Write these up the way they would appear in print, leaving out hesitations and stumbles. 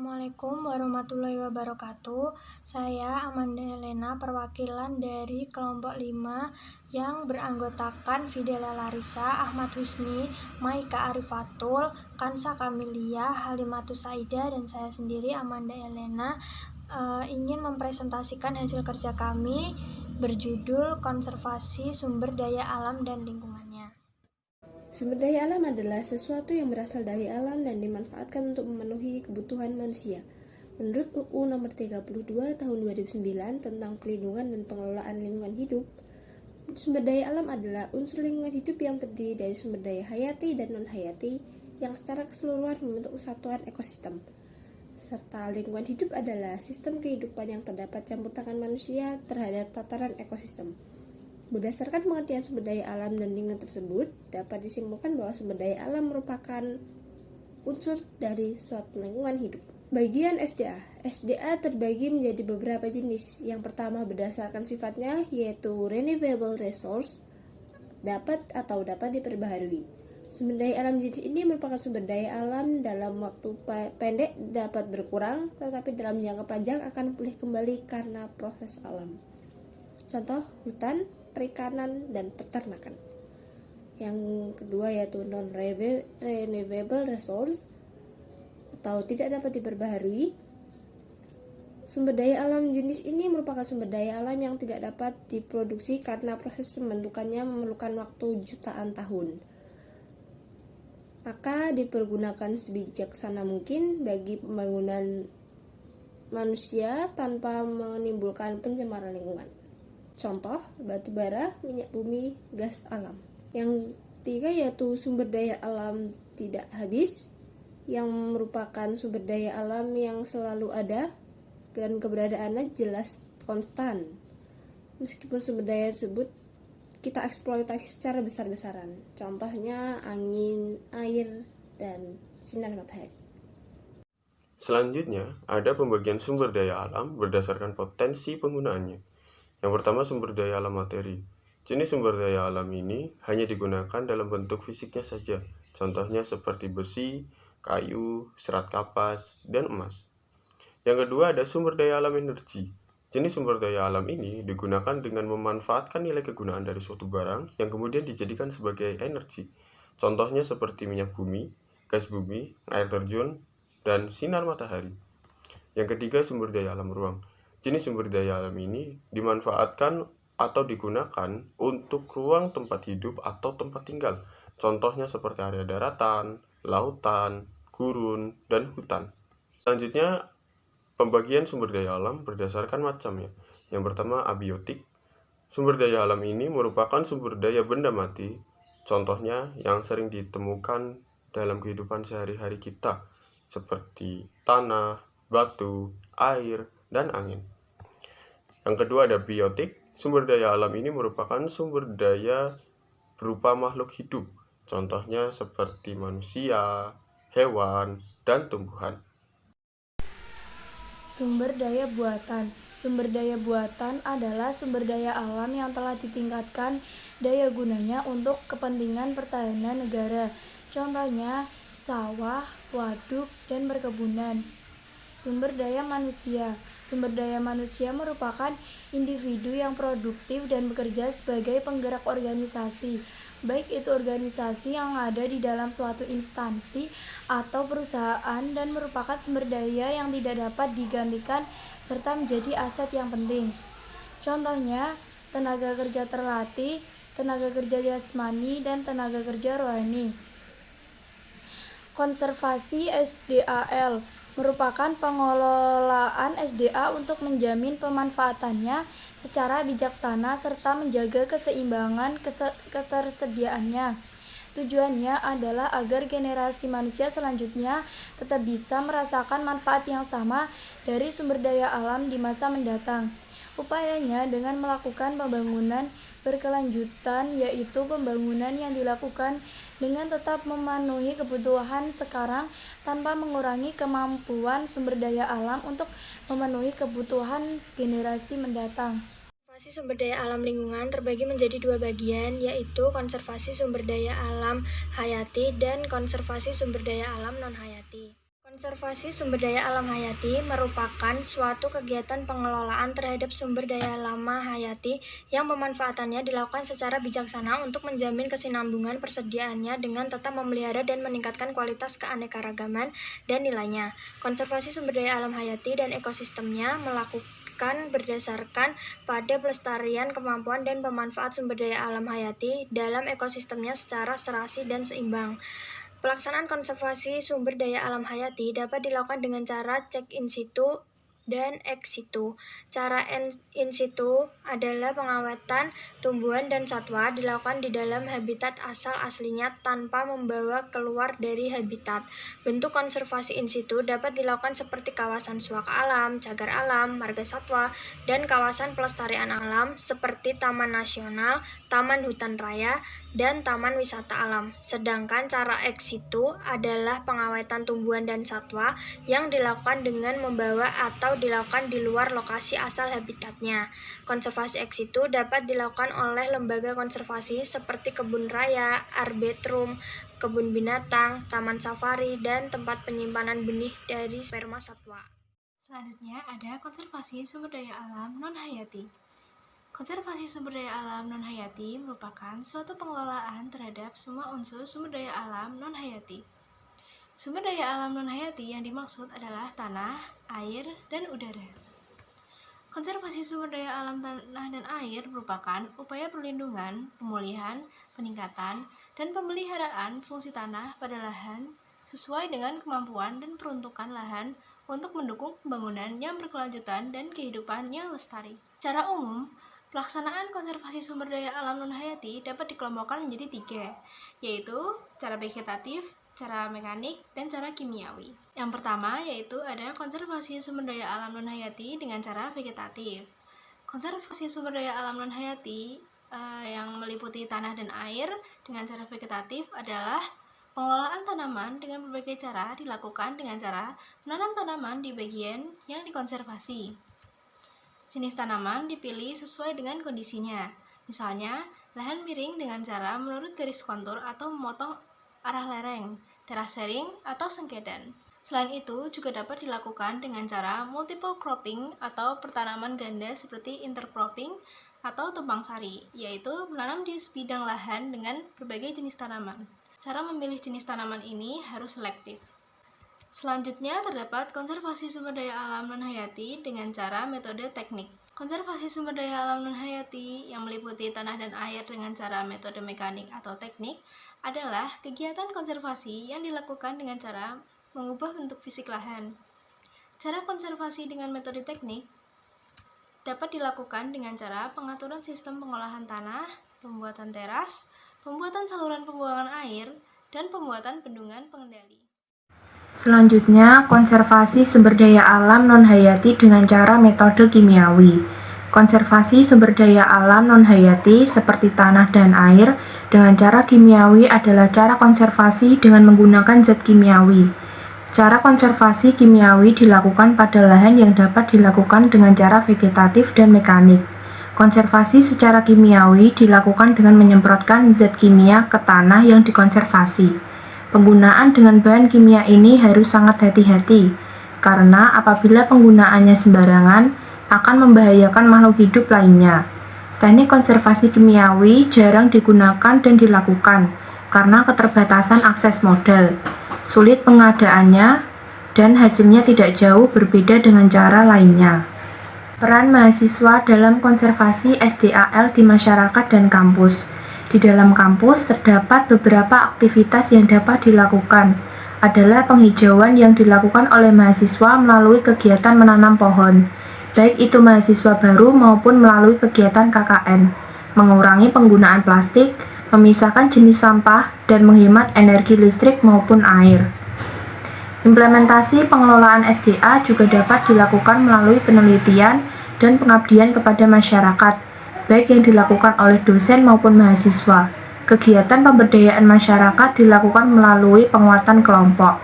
Assalamualaikum warahmatullahi wabarakatuh. Saya Amanda Helena, perwakilan dari kelompok 5 yang beranggotakan Fidela Larissa, Ahmad Husni, Maika Arifatul, Kansa Kamilia, Halimatus Saida, dan saya sendiri Amanda Helena ingin mempresentasikan hasil kerja kami berjudul Konservasi Sumber Daya Alam dan Lingkungannya. Sumber daya alam adalah sesuatu yang berasal dari alam dan dimanfaatkan untuk memenuhi kebutuhan manusia. Menurut UU Nomor 32 Tahun 2009 tentang Pelindungan dan Pengelolaan Lingkungan Hidup, sumber daya alam adalah unsur lingkungan hidup yang terdiri dari sumber daya hayati dan non-hayati yang secara keseluruhan membentuk kesatuan ekosistem. Serta lingkungan hidup adalah sistem kehidupan yang terdapat campur tangan manusia terhadap tataran ekosistem. Berdasarkan pengertian sumber daya alam dan lingkungan tersebut, dapat disimpulkan bahwa sumber daya alam merupakan unsur dari suatu lingkungan hidup. Bagian SDA. SDA terbagi menjadi beberapa jenis. Yang pertama berdasarkan sifatnya, yaitu renewable resource, dapat diperbaharui. Sumber daya alam jenis ini merupakan sumber daya alam dalam waktu pendek dapat berkurang, tetapi dalam jangka panjang akan pulih kembali karena proses alam. Contoh, hutan, perikanan, dan peternakan. Yang kedua yaitu non-renewable resource atau tidak dapat diperbaharui. Sumber daya alam jenis ini merupakan sumber daya alam yang tidak dapat diproduksi karena proses pembentukannya memerlukan waktu jutaan tahun. Maka dipergunakan sebijaksana mungkin bagi pembangunan manusia tanpa menimbulkan pencemaran lingkungan. Contoh, batu bara, minyak bumi, gas alam. Yang ketiga yaitu sumber daya alam tidak habis, yang merupakan sumber daya alam yang selalu ada dan keberadaannya jelas konstan. Meskipun sumber daya tersebut kita eksploitasi secara besar-besaran. Contohnya angin, air, dan sinar matahari. Selanjutnya, ada pembagian sumber daya alam berdasarkan potensi penggunaannya. Yang pertama, sumber daya alam materi. Jenis sumber daya alam ini hanya digunakan dalam bentuk fisiknya saja. Contohnya seperti besi, kayu, serat kapas, dan emas. Yang kedua, ada sumber daya alam energi. Jenis sumber daya alam ini digunakan dengan memanfaatkan nilai kegunaan dari suatu barang yang kemudian dijadikan sebagai energi. Contohnya seperti minyak bumi, gas bumi, air terjun, dan sinar matahari. Yang ketiga, sumber daya alam ruang. Jenis sumber daya alam ini dimanfaatkan atau digunakan untuk ruang tempat hidup atau tempat tinggal. Contohnya seperti area daratan, lautan, gurun, dan hutan. Selanjutnya, pembagian sumber daya alam berdasarkan macamnya. Yang pertama, abiotik. Sumber daya alam ini merupakan sumber daya benda mati. Contohnya yang sering ditemukan dalam kehidupan sehari-hari kita, seperti tanah, batu, air, dan angin. Yang kedua ada biotik. Sumber daya alam ini merupakan sumber daya berupa makhluk hidup. Contohnya seperti manusia, hewan, dan tumbuhan. Sumber daya buatan. Sumber daya buatan adalah sumber daya alam yang telah ditingkatkan daya gunanya untuk kepentingan pertahanan negara. Contohnya sawah, waduk, dan perkebunan. Sumber daya manusia. Sumber daya manusia merupakan individu yang produktif dan bekerja sebagai penggerak organisasi, baik itu organisasi yang ada di dalam suatu instansi atau perusahaan, dan merupakan sumber daya yang tidak dapat digantikan serta menjadi aset yang penting. Contohnya, tenaga kerja terlatih, tenaga kerja jasmani, dan tenaga kerja rohani. Konservasi SDAL merupakan pengelolaan SDA untuk menjamin pemanfaatannya secara bijaksana serta menjaga keseimbangan ketersediaannya. Tujuannya adalah agar generasi manusia selanjutnya tetap bisa merasakan manfaat yang sama dari sumber daya alam di masa mendatang. Upayanya dengan melakukan pembangunan berkelanjutan, yaitu pembangunan yang dilakukan dengan tetap memenuhi kebutuhan sekarang tanpa mengurangi kemampuan sumber daya alam untuk memenuhi kebutuhan generasi mendatang. Konservasi sumber daya alam lingkungan terbagi menjadi dua bagian, yaitu konservasi sumber daya alam hayati dan konservasi sumber daya alam non-hayati. Konservasi sumber daya alam hayati merupakan suatu kegiatan pengelolaan terhadap sumber daya alam hayati yang pemanfaatannya dilakukan secara bijaksana untuk menjamin kesinambungan persediaannya dengan tetap memelihara dan meningkatkan kualitas keanekaragaman dan nilainya. Konservasi sumber daya alam hayati dan ekosistemnya melakukan berdasarkan pada pelestarian kemampuan dan pemanfaat sumber daya alam hayati dalam ekosistemnya secara serasi dan seimbang. Pelaksanaan konservasi sumber daya alam hayati dapat dilakukan dengan cara cek in situ dan ex situ. Cara in situ adalah pengawatan tumbuhan dan satwa dilakukan di dalam habitat asal aslinya tanpa membawa keluar dari habitat. Bentuk konservasi in situ dapat dilakukan seperti kawasan suaka alam, cagar alam, marga satwa, dan kawasan pelestarian alam seperti taman nasional, taman hutan raya, dan taman wisata alam. Sedangkan cara ex situ adalah pengawatan tumbuhan dan satwa yang dilakukan dengan membawa atau dilakukan di luar lokasi asal habitatnya. Konservasi ex situ dapat dilakukan oleh lembaga konservasi seperti kebun raya, arbitrum, kebun binatang, taman safari, dan tempat penyimpanan benih dari sperma satwa. Selanjutnya ada konservasi sumber daya alam non-hayati. Konservasi sumber daya alam non-hayati merupakan suatu pengelolaan terhadap semua unsur sumber daya alam non-hayati. Sumber daya alam non-hayati yang dimaksud adalah tanah, air, dan udara. Konservasi sumber daya alam tanah dan air merupakan upaya perlindungan, pemulihan, peningkatan, dan pemeliharaan fungsi tanah pada lahan sesuai dengan kemampuan dan peruntukan lahan untuk mendukung pembangunan yang berkelanjutan dan kehidupan yang lestari. Secara umum, pelaksanaan konservasi sumber daya alam non-hayati dapat dikelompokkan menjadi 3, yaitu cara vegetatif, cara mekanik, dan cara kimiawi. Yang pertama yaitu ada konservasi sumber daya alam non-hayati dengan cara vegetatif. Konservasi sumber daya alam non-hayati yang meliputi tanah dan air dengan cara vegetatif adalah pengelolaan tanaman dengan berbagai cara dilakukan dengan cara menanam tanaman di bagian yang dikonservasi. Jenis tanaman dipilih sesuai dengan kondisinya. Misalnya, lahan miring dengan cara menurut garis kontur atau memotong arah lereng, terasering, atau sengkedan. Selain itu, juga dapat dilakukan dengan cara multiple cropping atau pertanaman ganda seperti intercropping atau tumpang sari, yaitu menanam di sebidang lahan dengan berbagai jenis tanaman. Cara memilih jenis tanaman ini harus selektif. Selanjutnya terdapat konservasi sumber daya alam non-hayati dengan cara metode teknik. Konservasi sumber daya alam non-hayati yang meliputi tanah dan air dengan cara metode mekanik atau teknik adalah kegiatan konservasi yang dilakukan dengan cara mengubah bentuk fisik lahan. Cara konservasi dengan metode teknik dapat dilakukan dengan cara pengaturan sistem pengolahan tanah, pembuatan teras, pembuatan saluran pembuangan air, dan pembuatan bendungan pengendali. Selanjutnya, konservasi sumber daya alam non-hayati dengan cara metode kimiawi. Konservasi sumber daya alam non-hayati seperti tanah dan air dengan cara kimiawi adalah cara konservasi dengan menggunakan zat kimiawi. Cara konservasi kimiawi dilakukan pada lahan yang dapat dilakukan dengan cara vegetatif dan mekanik. Konservasi secara kimiawi dilakukan dengan menyemprotkan zat kimia ke tanah yang dikonservasi. Penggunaan dengan bahan kimia ini harus sangat hati-hati, karena apabila penggunaannya sembarangan akan membahayakan makhluk hidup lainnya. Teknik konservasi kimiawi jarang digunakan dan dilakukan karena keterbatasan akses modal, sulit pengadaannya, dan hasilnya tidak jauh berbeda dengan cara lainnya. Peran mahasiswa dalam konservasi SDAL di masyarakat dan kampus. Di dalam kampus terdapat beberapa aktivitas yang dapat dilakukan, adalah penghijauan yang dilakukan oleh mahasiswa melalui kegiatan menanam pohon, baik itu mahasiswa baru maupun melalui kegiatan KKN, mengurangi penggunaan plastik, memisahkan jenis sampah, dan menghemat energi listrik maupun air. Implementasi pengelolaan SDA juga dapat dilakukan melalui penelitian dan pengabdian kepada masyarakat, baik yang dilakukan oleh dosen maupun mahasiswa. Kegiatan pemberdayaan masyarakat dilakukan melalui penguatan kelompok.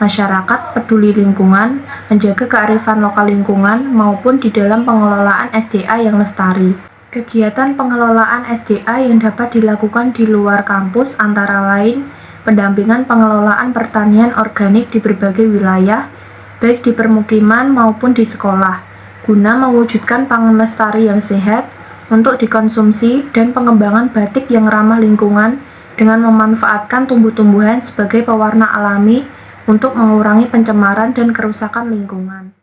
Masyarakat peduli lingkungan, menjaga kearifan lokal lingkungan, maupun di dalam pengelolaan SDA yang lestari. Kegiatan pengelolaan SDA yang dapat dilakukan di luar kampus antara lain pendampingan pengelolaan pertanian organik di berbagai wilayah, baik di permukiman maupun di sekolah, guna mewujudkan pangan lestari yang sehat untuk dikonsumsi dan pengembangan batik yang ramah lingkungan dengan memanfaatkan tumbuh-tumbuhan sebagai pewarna alami untuk mengurangi pencemaran dan kerusakan lingkungan.